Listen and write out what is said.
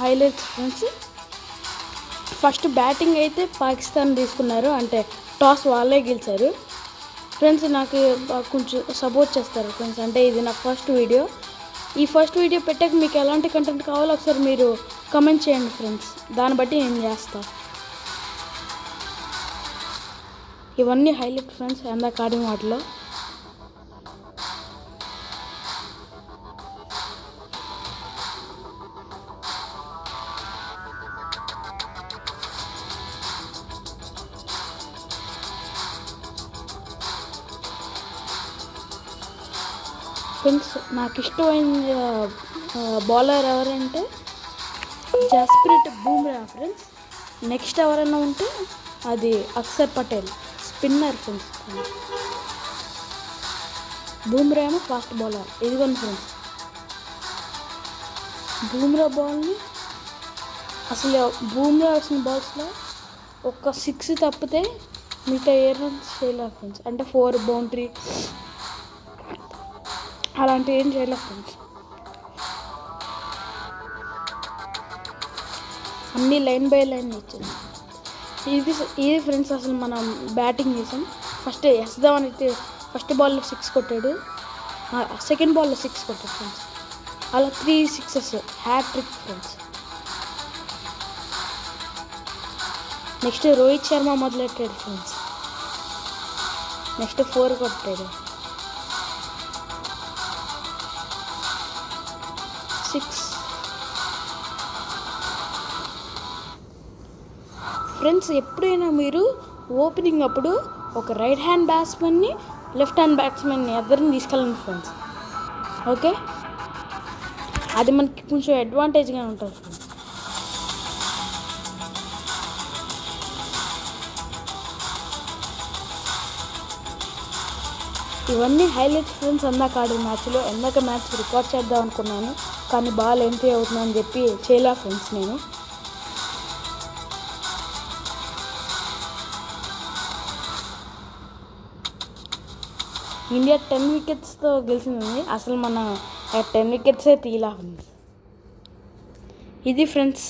Highlights friends. First batting అయితే పాకిస్తాన్ తీసుకున్నారు, అంటే టాస్ వాళ్ళే గెలిచారు ఫ్రెండ్స్. నాకు కొంచెం సపోర్ట్ చేస్తారు ఫ్రెండ్స్, అంటే ఇది నా ఫస్ట్ వీడియో. ఈ ఫస్ట్ వీడియో పెట్టాక మీకు ఎలాంటి కంటెంట్ కావాలో ఒకసారి మీరు కమెంట్ చేయండి ఫ్రెండ్స్, దాన్ని బట్టి నేను చేస్తాను. ఇవన్నీ హైలైట్ ఫ్రెండ్స్ ఎందాక ఆడిన వాటిలో. ఫ్రెండ్స్ నాకు ఇష్టమైన బౌలర్ ఎవరంటే జస్ప్రీత్ బూమ్రా ఫ్రెండ్స్. నెక్స్ట్ ఎవరైనా ఉంటే అది అక్షర్ పటేల్, స్పిన్నర్ ఫ్రెండ్స్. బూమ్రా ఏమో ఫాస్ట్ బౌలర్. ఇదిగోండి ఫ్రెండ్స్, బూమ్రా బాల్ని అసలు బూమ్రా వచ్చిన బాల్స్లో ఒక 6 తప్పితే మిగతా ఏ రన్స్ చేయలేదు ఫ్రెండ్స్. అంటే 4 బౌండరీ అలాంటివి ఏం చేయలేదు ఫ్రెండ్స్. అన్నీ లైన్ బై లైన్ ఇచ్చాను. ఇది ఫ్రెండ్స్ అసలు మనం బ్యాటింగ్ చేసాం. ఫస్ట్ ఎస్ ధవన్ అయితే ఫస్ట్ బాల్లో 6 కొట్టాడు, సెకండ్ బాల్లో 6 కొట్టాడు ఫ్రెండ్స్. అలా 3 6 hat trick friends. Next Rohit Sharma మొదలెట్టాడు ఫ్రెండ్స్. నెక్స్ట్ 4 కొట్టాడు, 6 ఫ్రెండ్స్. ఎప్పుడైనా మీరు ఓపెనింగ్ అప్పుడు ఒక రైట్ హ్యాండ్ బ్యాట్స్మెన్ని, లెఫ్ట్ హ్యాండ్ బ్యాట్స్మెన్ని ఇద్దరిని తీసుకెళ్ళండి ఫ్రెండ్స్. ఓకే, అది మనకి కొంచెం అడ్వాంటేజ్గా ఉంటుంది ఫ్రెండ్స్. ఇవన్నీ హైలైట్స్ ఫ్రెండ్స్. ఎందాక ఆడే మ్యాచ్లో ఎందాక మ్యాచ్ రికార్డ్ చేద్దాం అనుకున్నాను, కానీ బాల్ ఎంట్రీ అవుతుందని చెప్పి చేయలే ఫ్రెండ్స్ నేను. ఇండియా 10 వికెట్స్తో గెలిచింది, అసలు మన 10 వికెట్సే తీయలా ఫ్రెండ్స్. ఇది ఫ్రెండ్స్